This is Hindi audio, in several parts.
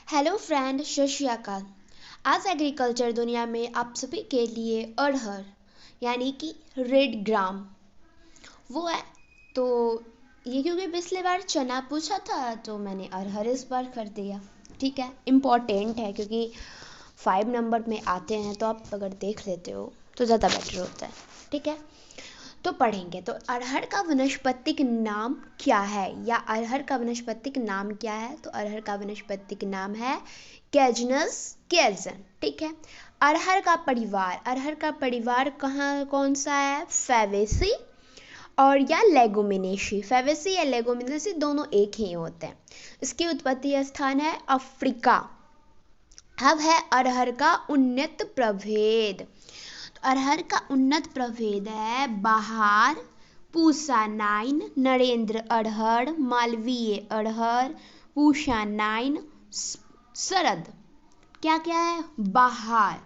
हेलो फ्रेंड, सत श्री अकाल। आज एग्रीकल्चर दुनिया में आप सभी के लिए अरहर यानी कि रेड ग्राम वो है। तो ये क्योंकि पिछले बार चना पूछा था तो मैंने अरहर इस बार कर दिया। ठीक है, इम्पॉर्टेंट है क्योंकि 5 नंबर में आते हैं, तो आप अगर देख लेते हो तो ज़्यादा बेटर होता है। ठीक है, तो पढ़ेंगे। तो अरहर का वनस्पतिक नाम क्या है, या अरहर का वनस्पतिक नाम क्या है? तो अरहर का वनस्पतिक नाम है कैजनस कैजन। ठीक है, अरहर का परिवार कौन सा है? फेवेसी और या लेगुमिनेसी। फेवेसी या लेगुमिनेसी दोनों एक ही होते हैं। इसकी उत्पत्ति स्थान है अफ्रीका। अब है अरहर का उन्नत प्रभेद। अरहर का उन्नत प्रभेद है बहार, पूसा 9, नरेंद्र अरहर, मालवीय अरहर, पूसा 9, शरद। क्या क्या है? बहार।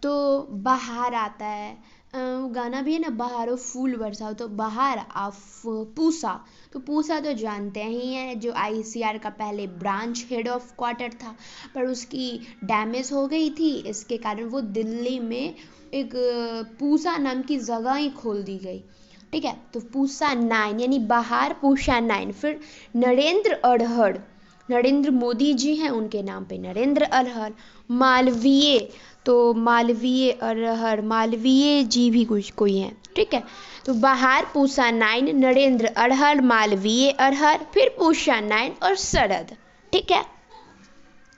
तो बहार आता है, गाना भी है ना, बहारो फूल बरसाओ, तो बहार ऑफ पूसा। तो पूसा तो जानते ही हैं, जो आईसीआर का पहले ब्रांच हेड ऑफ क्वार्टर था, पर उसकी डैमेज हो गई थी, इसके कारण वो दिल्ली में एक पूसा नाम की जगह ही खोल दी गई। ठीक है, तो पूसा 9 यानी बहार, पूसा 9। फिर नरेंद्र अरहर, नरेंद्र मोदी जी हैं, उनके नाम पे नरेंद्र अरहर। मालवीय, तो मालवीय अरहर, मालवीय जी भी कुछ कोई हैं। ठीक है, तो बहार, पूसा 9, नरेंद्र अरहर, मालवीय अरहर, फिर पूसा 9 और शरद। ठीक है,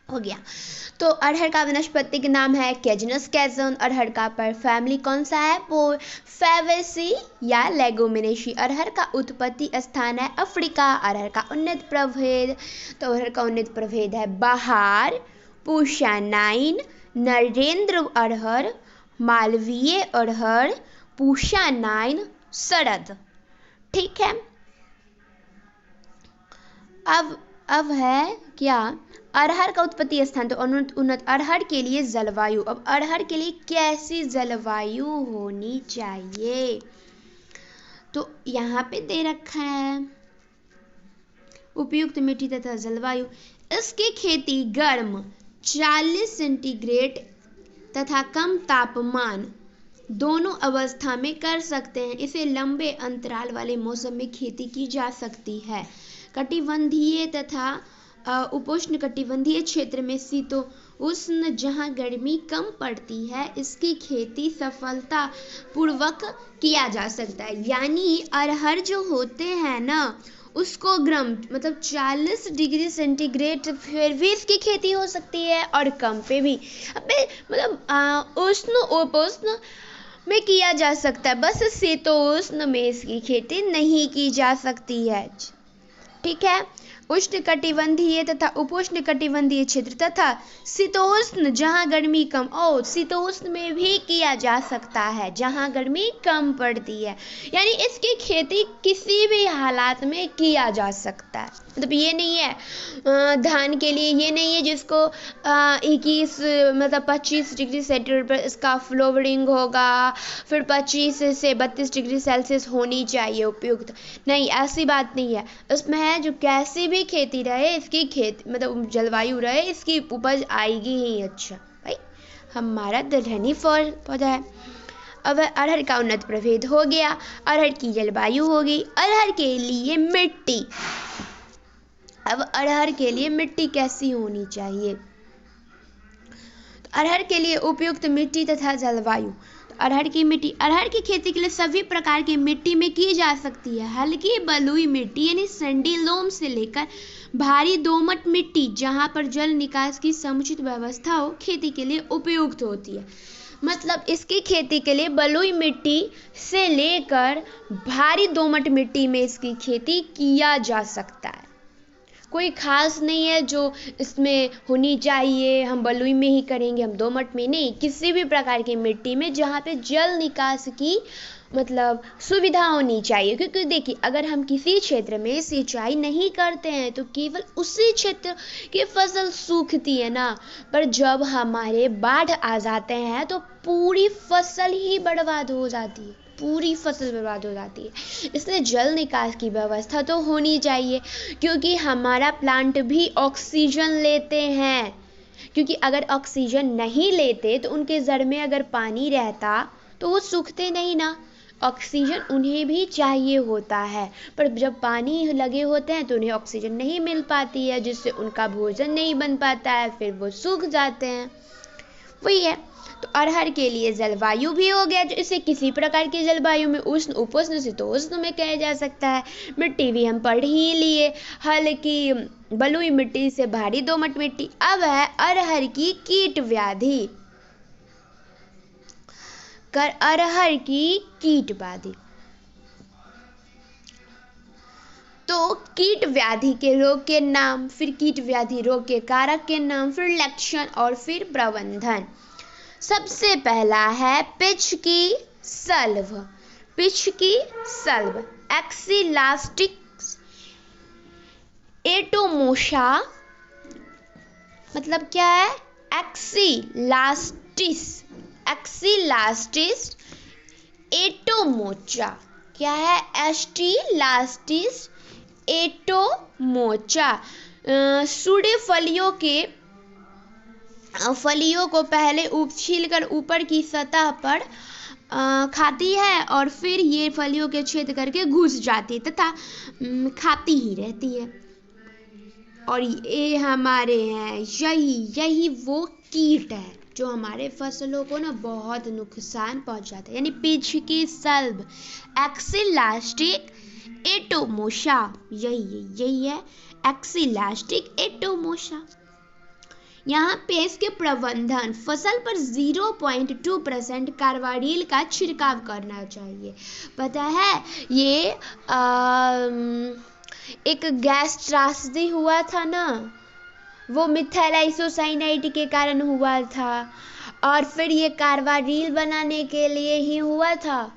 हो गया। तो अरहर का वनस्पतिक नाम है कैजनस कैजन। अरहर का पर फैमिली कौन सा है? वो फेवेसी या लेगुमिनेसी। अरहर का उत्पत्ति स्थान है अफ्रीका। अरहर का उन्नत प्रभेद, तो अरहर का उन्नत प्रभेद है बहार, पूसा 9, नरेंद्र अरहर, मालवीय अरहर, पूसा 9, शरद। ठीक है, अब है क्या? अरहर का उत्पत्ति स्थान, तो उन्नत अरहर के लिए जलवायु। अब अरहर के लिए कैसी जलवायु होनी चाहिए? तो यहाँ पे दे रखा है उपयुक्त मिट्टी तथा जलवायु। इसकी खेती गर्म 40 सेंटीग्रेड तथा कम तापमान दोनों अवस्था में कर सकते हैं। इसे लंबे अंतराल वाले मौसम में खेती की जा सकती है। कटिबंधीय तथा उपोष्ण कटिबंधीय क्षेत्र में शीतोष्ण जहां गर्मी कम पड़ती है, इसकी खेती सफलता पूर्वक किया जा सकता है। यानी अरहर जो होते हैं ना, उसको गर्म मतलब 40 डिग्री सेंटीग्रेड फिर भी इसकी खेती हो सकती है, और कम पे भी। अबे मतलब उष्ण उपोष्ण में किया जा सकता है, बस शीतोष्ण में इसकी खेती नहीं की जा सकती है। ठीक है, उष्ण कटिबंधीय तथा उपोष्ण कटिबंधीय क्षेत्र तथा शीतोष्ण जहां गर्मी कम, और शीतोष्ण में भी किया जा सकता है जहां गर्मी कम पड़ती है। यानी इसकी खेती किसी भी हालात में किया जा सकता है। मतलब ये नहीं है धान के लिए ये नहीं है जिसको 21 मतलब 25 डिग्री सेंटीग्रेड पर इसका फ्लोवरिंग होगा, फिर 25 से 32 डिग्री सेल्सियस होनी चाहिए उपयुक्त। नहीं, ऐसी बात नहीं है। इसमें है जो कैसी भी खेती रहे, इसकी मतलब जलवायु रहे, इसकी उपज आएगी ही। अच्छा भाई, हमारा दलहनी पौधा है। अब अरहर का उन्नत प्रभेद हो गया, अरहर की जलवायु होगी, अरहर के लिए मिट्टी। अब अरहर के लिए मिट्टी कैसी होनी चाहिए? तो अरहर के लिए उपयुक्त मिट्टी तथा जलवायु। तो अरहर की मिट्टी, अरहर की खेती के लिए सभी प्रकार की मिट्टी में की जा सकती है। हल्की बलुई मिट्टी यानी सैंडी लोम से लेकर भारी दोमट मिट्टी जहां पर जल निकास की समुचित व्यवस्था हो, खेती के लिए उपयुक्त होती है। मतलब इसकी खेती के लिए बलुई मिट्टी से लेकर भारी दोमट मिट्टी में इसकी खेती किया जा सकता है। कोई खास नहीं है जो इसमें होनी चाहिए, हम बलुई में ही करेंगे, हम दोमट में नहीं। किसी भी प्रकार की मिट्टी में जहाँ पे जल निकास की मतलब सुविधा होनी चाहिए। क्योंकि देखिए, अगर हम किसी क्षेत्र में सिंचाई नहीं करते हैं तो केवल उसी क्षेत्र की फसल सूखती है ना, पर जब हमारे बाढ़ आ जाते हैं तो पूरी फसल ही बर्बाद हो जाती है, पूरी फसल बर्बाद हो जाती है। इसलिए जल निकास की व्यवस्था तो होनी चाहिए, क्योंकि हमारा प्लांट भी ऑक्सीजन लेते हैं। क्योंकि अगर ऑक्सीजन नहीं लेते तो उनके जड़ में अगर पानी रहता तो वो सूखते नहीं ना। ऑक्सीजन उन्हें भी चाहिए होता है, पर जब पानी लगे होते हैं तो उन्हें ऑक्सीजन नहीं मिल पाती है, जिससे उनका भोजन नहीं बन पाता है, फिर वो सूख जाते हैं। वही है। तो अरहर के लिए जलवायु भी हो गया, जो इसे किसी प्रकार की जलवायु में उष्ण, उपोष्ण, शीतोष्ण में कहा जा सकता है। मिट्टी भी हम पढ़ ही लिए, हल्की बलुई मिट्टी से भारी दोमट मिट्टी। अब है अरहर की कीट व्याधि। अरहर की कीट व्याधि। तो कीट व्याधि के रोग के नाम, फिर कीट व्याधि रोग के कारक के नाम, फिर लक्षण और फिर प्रबंधन। सबसे पहला है पिच की सल्व। पिच की सल्व एक्सिलास्टिक्स एटोमोसा, मतलब क्या है? एक्सिलास्टिस एटोमोचा। क्या है? एस्टिलास्टिस एटोमोचा। सूडे फलियों को पहले छीलकर ऊपर की सतह पर खाती है और फिर ये फलियों के छेद करके घुस जाती है तथा खाती ही रहती है। और ये हमारे हैं, यही वो कीट है जो हमारे फसलों को ना बहुत नुकसान पहुंचाता है। यानी पिच की सल्व एक्सिलास्टिक एटोमोसा, यही है एक्सिलास्टिक एटोमोसा। यहाँ पे इसके प्रबंधन, फसल पर 0.2% कार्बारिल का छिड़काव करना चाहिए। पता है ये एक गैस त्रासदी हुआ था ना, वो मिथाइल आइसोसाइनाइड के कारण हुआ था, और फिर ये कार्बारिल बनाने के लिए ही हुआ था।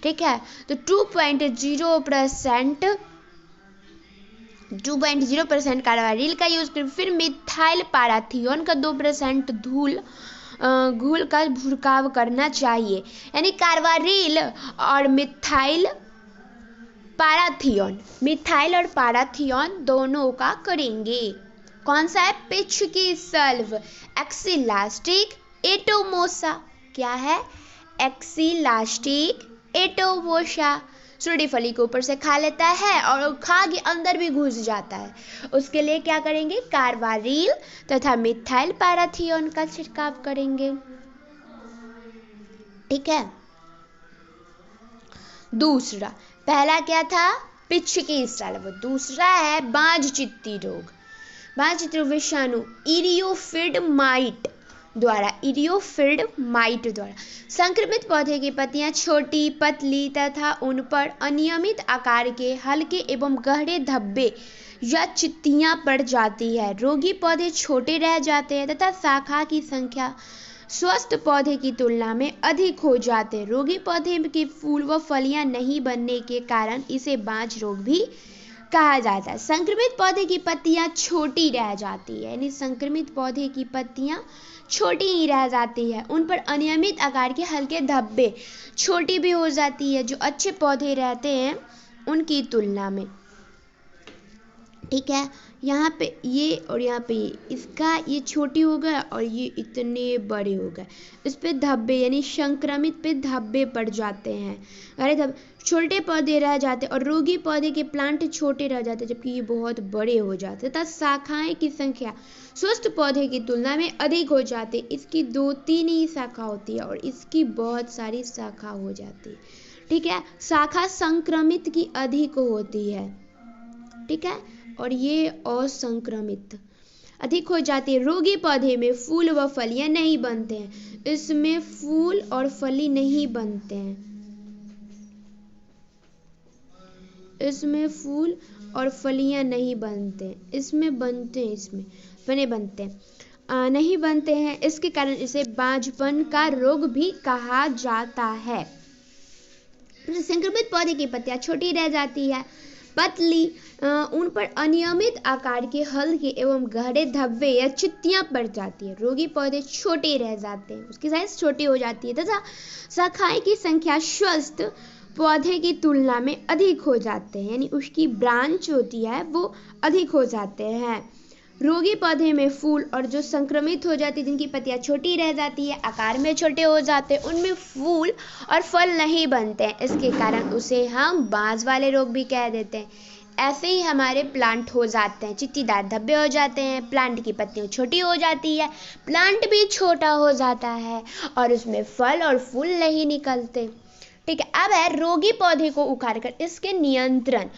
ठीक है, तो 2.0% कार्बारिल का यूज कर, फिर मिथाइल पाराथियोन का 2% घोल का छिड़काव करना चाहिए। यानी कार्बारिल और मिथाइल और पाराथियोन दोनों का करेंगे। कौन सा है? पिच की सल्व एक्सिलास्टिक एटोमोसा। क्या है? एक्सिलास्टिक एटोमोसा। सूडी फली को ऊपर से खा लेता है और खा के अंदर भी घुस जाता है। उसके लिए क्या करेंगे? कार्बारिल तथा मिथाइल पाराथियोन का छिड़काव करेंगे। ठीक है। दूसरा, पहला क्या था? पिच की सल्व। दूसरा है बांझ चित्ती रोग। बांझ चित्ती विषाणु इरियोफिड माइट द्वारा संक्रमित पौधे की पत्तियां छोटी, पतली तथा उन पर अनियमित आकार के हल्के एवं गहरे धब्बे या चित्तियां पड़ जाती है। रोगी पौधे छोटे रह जाते हैं तथा शाखा की संख्या स्वस्थ पौधे की तुलना में अधिक हो जाते हैं। रोगी पौधे के फूल व फलियां नहीं बनने के कारण इसे बांझ रोग भी कहा जाता है। संक्रमित पौधे की पत्तियां छोटी रह जाती है, यानी संक्रमित पौधे की पत्तियां छोटी ही रह जाती है, उन पर अनियमित आकार के हल्के धब्बे, छोटी भी हो जाती है जो अच्छे पौधे रहते हैं उनकी तुलना में। ठीक है, यहाँ पे ये और यहाँ पे इसका ये छोटी हो गया और ये इतने बड़े हो गए। इस पे धब्बे यानी संक्रमित पे धब्बे पड़ जाते हैं। अरे छोटे पौधे रह जाते और रोगी पौधे के प्लांट छोटे रह जाते, जबकि ये बहुत बड़े हो जाते तथा शाखाएं की संख्या स्वस्थ पौधे की तुलना में अधिक हो जाती। इसकी 2-3 ही शाखा होती है और इसकी बहुत सारी शाखा हो जाती है। ठीक है, शाखा संक्रमित की अधिक होती है। ठीक है, और ये असंक्रमित अधिक हो जाती है। रोगी पौधे में फूल व फलियां नहीं बनते हैं। इसमें फूल और फली नहीं बनते हैं। इसमें फूल और फलियां नहीं बनते, इसमें बनते हैं, इसमें बनते हैं नहीं बनते हैं। इसके कारण इसे बांझपन का रोग भी कहा जाता है। संक्रमित पौधे की पत्तियां छोटी रह जाती है, पतली उन पर अनियमित आकार के हल्के एवं गहरे धब्बे या चित्तियां पड़ जाती है। रोगी पौधे छोटे रह जाते हैं, उसकी साइज छोटी हो जाती है तथा शाखाएं की संख्या स्वस्थ पौधे की तुलना में अधिक हो जाते हैं, यानी उसकी ब्रांच होती है वो अधिक हो जाते हैं। रोगी पौधे में फूल और जो संक्रमित हो जाती है, जिनकी पत्तियां छोटी रह जाती है, आकार में छोटे हो जाते हैं, उनमें फूल और फल नहीं बनते हैं। इसके कारण उसे हम बांझ वाले रोग भी कह देते हैं। ऐसे ही हमारे प्लांट हो जाते हैं, चित्तीदार धब्बे हो जाते हैं, प्लांट की पत्तियां छोटी हो जाती है, प्लांट भी छोटा हो जाता है और उसमें फल और फूल नहीं निकलते। ठीक है, अब है रोगी पौधे को उखाड़ कर इसके नियंत्रण।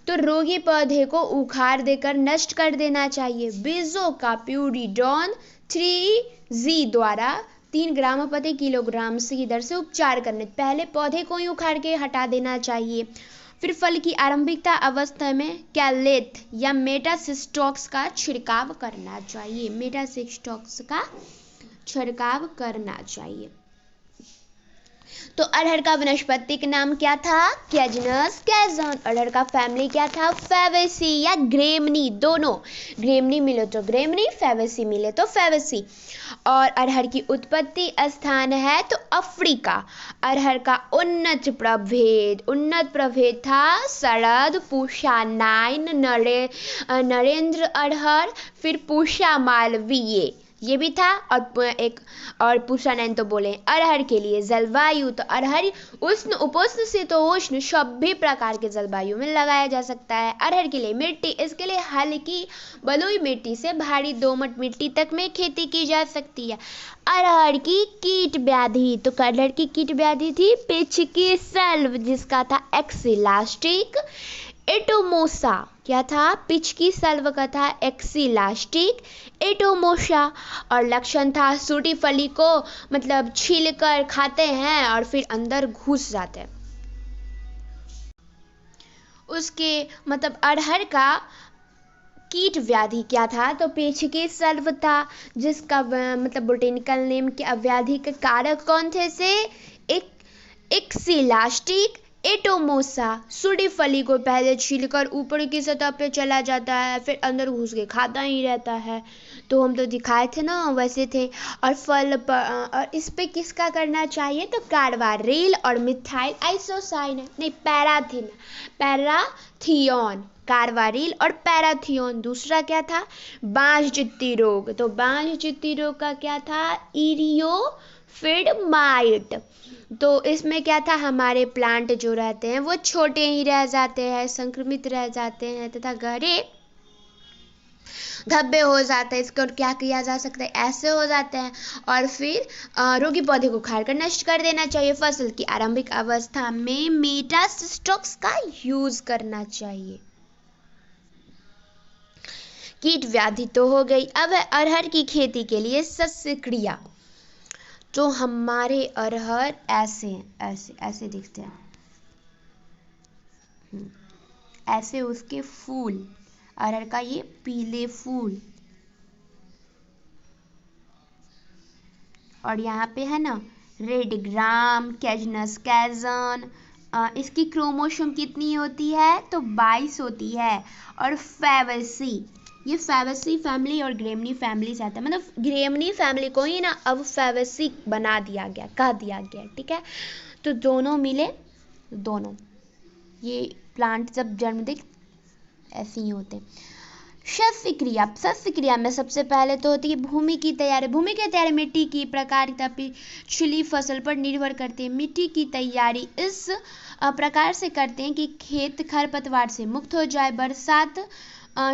तो रोगी पौधे को उखाड़ देकर नष्ट कर देना चाहिए। बीजों का प्यूरिडॉन 3G द्वारा 3 ग्राम प्रति किलोग्राम की दर से उपचार करने। पहले पौधे को ही उखाड़ के हटा देना चाहिए। फिर फल की आरंभिकता अवस्था में कैलेथ या मेटासिस्टॉक्स का छिड़काव करना चाहिए। मेटासिस्टॉक्स का छिड़काव करना चाहिए। तो अरहर का वनस्पतिक नाम क्या था? कैजनस कैजन। अरहर का फैमिली क्या था? फेवेसी या ग्रेमनी, दोनों। ग्रेमनी मिले तो ग्रेमनी, फेवेसी मिले तो फेवेसी। और अरहर की उत्पत्ति स्थान है तो अफ्रीका। अरहर का उन्नत प्रभेद था शरद, पूषा 9, नरेंद्र अरहर, फिर पूषा मालवीय ये भी था। और पूषा 9 तो बोले अरहर के लिए जलवायु, तो अरहर उष्ण, उपोष्ण, शीतोष्ण सभी प्रकार के जलवायु में लगाया जा सकता है। अरहर के लिए मिट्टी, इसके लिए हल्की बलुई मिट्टी से भारी दोमट मिट्टी तक में खेती की जा सकती है। अरहर की कीट व्याधि, तो अरहर की कीट व्याधि थी पिचकी सल्व, जिसका था एक्सिलास्टिक। एटोमोसा क्या था? पिचकी सल्व का था एक्सिलास्टिक एटोमोसा। और लक्षण था सूटी फली को मतलब छीलकर खाते हैं और फिर अंदर घुस जाते हैं। उसके मतलब अरहर का कीट व्याधि क्या था? तो पिचकी सल्व था, जिसका मतलब बोटेनिकल नेम क्या, व्याधि के कारक कौन थे से? एक्सिलास्टिक एटोमोसा। सूडी फली को पहले छीलकर ऊपर की सतह पे चला जाता है, फिर अंदर घुस के खाता ही रहता है। तो हम तो दिखाए थे ना, वैसे थे। और फल पर और इस पे किसका करना चाहिए? तो कार्बारिल और मिथाइल आइसोसाइनेट, नहीं पैराथियोन। कार्बारिल और पैराथियोन। दूसरा क्या था? बांझ चित्ती रोग। तो बांझ चित्ती रोग का क्या था? इरियोफिड। तो इसमें क्या था? हमारे प्लांट जो रहते हैं वो छोटे ही रह जाते हैं, संक्रमित रह जाते हैं तथा गहरे धब्बे हो जाते हैं। इसको क्या किया जा सकता है? ऐसे हो जाते हैं और फिर रोगी पौधे को उखाड़ कर नष्ट कर देना चाहिए। फसल की आरंभिक अवस्था में मेटासिस्टॉक्स का यूज करना चाहिए। कीट व्याधि तो हो गई। अब है अरहर की खेती के लिए सस्य क्रिया। तो हमारे अरहर ऐसे दिखते हैं, ऐसे उसके फूल, अरहर का ये पीले फूल, और यहाँ पे है ना रेड ग्राम, कैजनस कैजन। इसकी क्रोमोसोम कितनी होती है? तो 22 होती है। और फेवेसी, ये फेवेसी फैमिली और ग्रेमनी फैमिली से आता है, मतलब ग्रेमनी फैमिली को ही ना अब फेवेसी बना दिया गया, कह दिया गया। ठीक है, तो दोनों मिले, दोनों ये प्लांट जब जन्म दे ऐसे ही होते। सस्य क्रिया में सबसे पहले तो होती है भूमि की तैयारी। मिट्टी की प्रकार तथा पिछली फसल पर निर्भर करती है। मिट्टी की तैयारी इस प्रकार से करते हैं कि खेत खरपतवार से मुक्त हो जाए। बरसात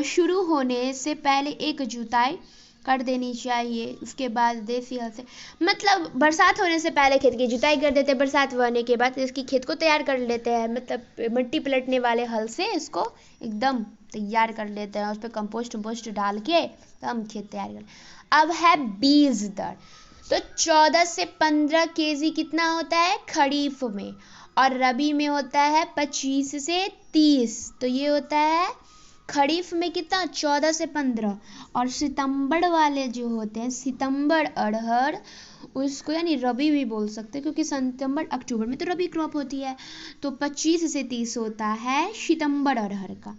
शुरू होने से पहले एक जुताई कर देनी चाहिए। उसके बाद देसी हल से, मतलब बरसात होने से पहले खेत की जुताई कर देते हैं। बरसात होने के बाद इसकी खेत को तैयार कर लेते हैं, मतलब मिट्टी पलटने वाले हल से इसको एकदम तैयार कर लेते हैं। उस पर कंपोस्ट डाल के हम खेत तैयार कर। अब है बीज दर। तो 14 से 15 kg कितना होता है खरीफ में, और रबी में होता है 25 से 30। तो ये होता है खरीफ में कितना? 14 से 15। और सितंबर वाले जो होते हैं, सितंबर अरहर, उसको यानी रबी भी बोल सकते हैं, क्योंकि सितंबर अक्टूबर में तो रबी क्रॉप होती है। तो 25 से 30 होता है सितंबर अरहर का।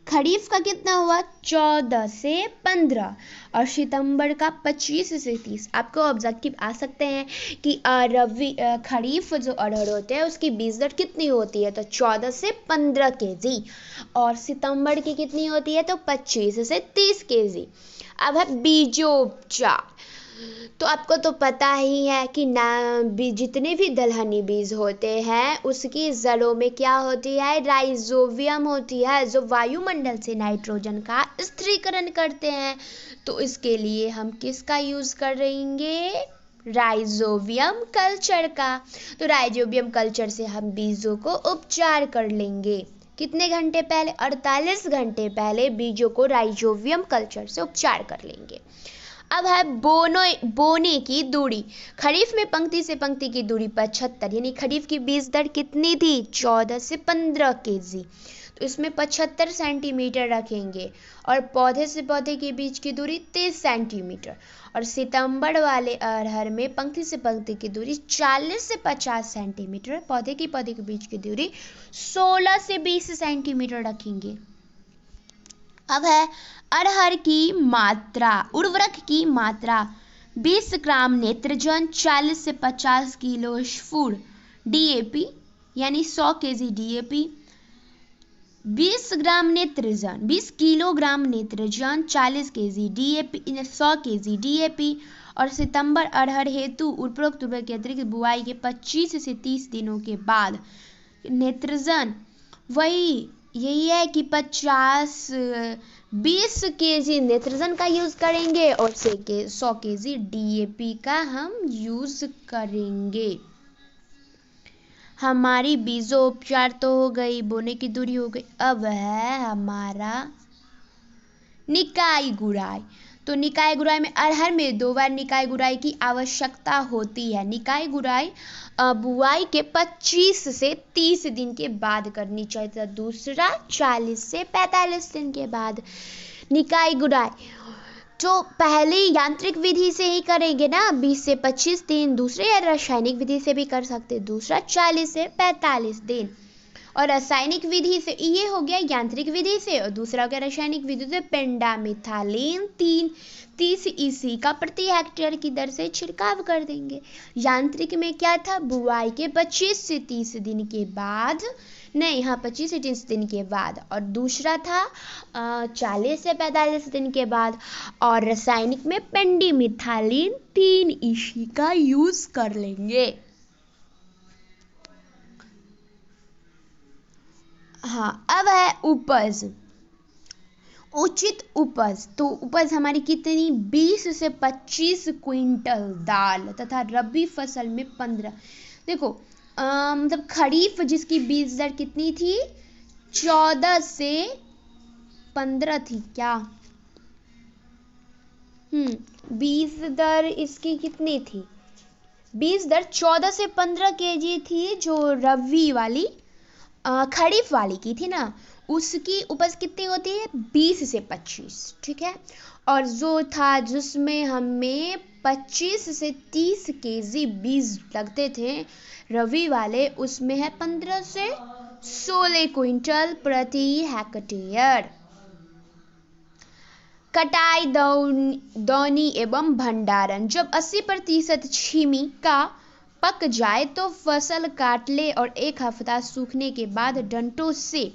खरीफ का कितना हुआ 14 से 15 और सितंबर का 25 से 30। आपको ऑब्जेक्टिव आ सकते हैं कि खरीफ जो अरहर होते हैं उसकी बीज दर कितनी होती है, तो 14 से 15 केजी, और सितंबर की कितनी होती है, तो 25 से 30 केजी। अब है बीजोपचार। तो आपको तो पता ही है कि जितने भी दलहनी बीज होते हैं उसकी जड़ों में क्या होती है, राइजोबियम होती है, जो वायुमंडल से नाइट्रोजन का स्थिरीकरण करते हैं। तो इसके लिए हम किसका यूज करेंगे, राइजोबियम कल्चर का। तो राइजोबियम कल्चर से हम बीजों को उपचार कर लेंगे। कितने घंटे पहले, 48 घंटे पहले बीजों को राइजोबियम कल्चर से उपचार कर लेंगे। अब है बोने की दूरी। खरीफ में पंक्ति से पंक्ति की दूरी 75, यानी खरीफ की बीज दर कितनी थी, 14 से 15 केजी, तो इसमें 75 सेंटीमीटर रखेंगे, और पौधे से पौधे के बीच की दूरी 30 सेंटीमीटर, और सितंबर वाले अरहर में पंक्ति से पंक्ति की दूरी 40 से 50 सेंटीमीटर, पौधे के बीच की दूरी 16 से 20 सेंटीमीटर रखेंगे। अब है अरहर की मात्रा, उर्वरक की मात्रा 20 ग्राम नेत्रजन, 40 से 50 किलो स्फूर डीएपी, यानी 100 केजी डीएपी, 20 ग्राम नेत्रजन, 20 किलोग्राम नेत्रजन, 40 केजी डीएपी, 100 केजी डीएपी। और सितंबर अरहर हेतु उपरोक्त उर्वरक के अतिरिक्त बुआई के 25 से 30 दिनों के बाद नेत्रजन यही है कि 20 केजी नेत्रजन का यूज करेंगे, और 100 केजी डीएपी का हम यूज करेंगे। हमारी बीजोपचार तो हो गई, बोने की दूरी हो गई। अब है हमारा निकाई गुड़ाई। तो निकाय गुड़ाई में अरहर में 2 बार निकाय गुड़ाई की आवश्यकता होती है। निकाय गुड़ाई बुआई के 25 से 30 दिन के बाद करनी चाहिए, दूसरा 40 से 45 दिन के बाद। निकाय गुड़ाई तो पहले यांत्रिक विधि से ही करेंगे ना, 20 से 25 दिन, दूसरे या रासायनिक विधि से भी कर सकते, दूसरा 40 से 45 दिन। और रासायनिक विधि से ये हो गया यांत्रिक विधि से, और दूसरा हो गया रासायनिक विधि से पेंडामिथालिन 30 ईसी का प्रति हेक्टेयर की दर से छिड़काव कर देंगे। यांत्रिक में क्या था, बुआई के 25 से 30 दिन के बाद, नहीं हाँ 25 से 30 दिन के बाद, और दूसरा था 40 से 45 दिन के बाद। और रासायनिक में पेंडामिथालिन 3 ईसी का यूज कर लेंगे। हाँ, अब है उपज, उचित उपज। तो उपज हमारी कितनी, 20 से 25 क्विंटल दाल तथा रबी फसल में 15। देखो मतलब खरीफ जिसकी बीज दर कितनी थी, 14 से 15 थी क्या, बीज दर इसकी कितनी थी, बीज दर 14 से 15 केजी थी, जो रबी वाली खरीफ वाली की थी ना, उसकी उपज कितनी होती है, 20 से 25, ठीक है। और जो था जिसमें हमें 25 से 30 केजी बीज लगते थे रबी वाले, उसमें है 15 से 16 क्विंटल प्रति हेक्टेयर। कटाई, दौनी एवं भंडारण। जब 80% छीमी का पक जाए तो फसल काट ले और 1 हफ्ता सूखने के बाद डंठों से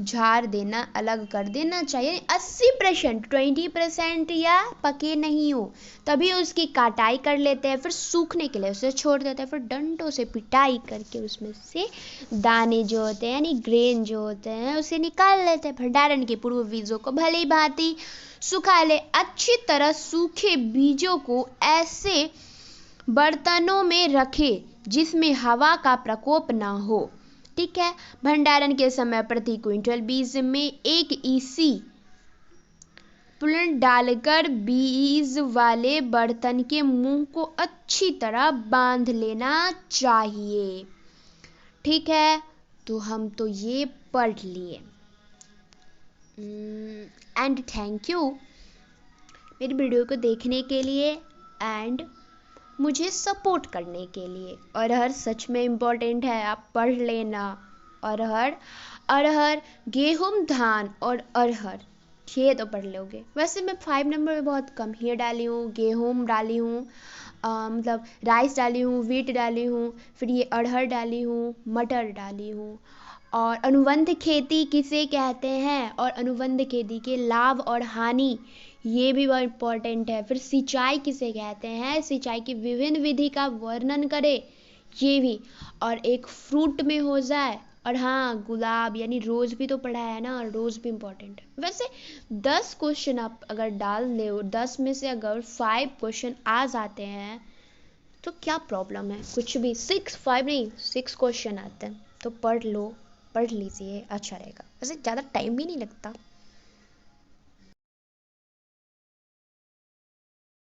झाड़ देना, अलग कर देना चाहिए। 80%, 20% या पके नहीं हो तभी उसकी कटाई कर लेते हैं, फिर सूखने के लिए उसे छोड़ देते हैं, फिर डंठों से पिटाई करके उसमें से दाने जो होते हैं यानी ग्रेन जो होते हैं उसे निकाल लेते हैं। भंडारण के पूर्व बीजों को भली भांति सुखा ले। अच्छी तरह सूखे बीजों को ऐसे बर्तनों में रखे जिसमें हवा का प्रकोप ना हो, ठीक है। भंडारण के समय प्रति क्विंटल बीज में 1 ईसी पुलन डालकर बीज वाले बर्तन के मुंह को अच्छी तरह बांध लेना चाहिए, ठीक है। तो हम तो ये पढ़ लिए। एंड थैंक यू मेरी वीडियो को देखने के लिए एंड मुझे सपोर्ट करने के लिए। अरहर सच में इम्पोर्टेंट है, आप पढ़ लेना। अरहर अरहर, गेहूं, धान और अरहर, ये तो पढ़ लोगे। वैसे मैं 5 नंबर में बहुत कम ही डाली हूँ, गेहूं डाली हूँ, मतलब राइस डाली हूँ, वीट डाली हूँ, फिर ये अरहर डाली हूँ, मटर डाली हूँ। और अनुबंध खेती किसे कहते हैं और अनुबंध खेती के लाभ और हानि, ये भी बहुत इंपॉर्टेंट है। फिर सिंचाई किसे कहते हैं, सिंचाई की विभिन्न विधि का वर्णन करे, ये भी। और एक फ्रूट में हो जाए। और हाँ, गुलाब यानी रोज भी तो पढ़ा है ना, रोज भी इम्पोर्टेंट है। वैसे 10 क्वेश्चन आप अगर डाल ले, 10 में से अगर 5 क्वेश्चन आ जाते हैं तो क्या प्रॉब्लम है, कुछ भी। 5 नहीं, 6 क्वेश्चन आते हैं तो पढ़ लो, पढ़ लीजिए, अच्छा रहेगा। वैसे ज़्यादा टाइम भी नहीं लगता।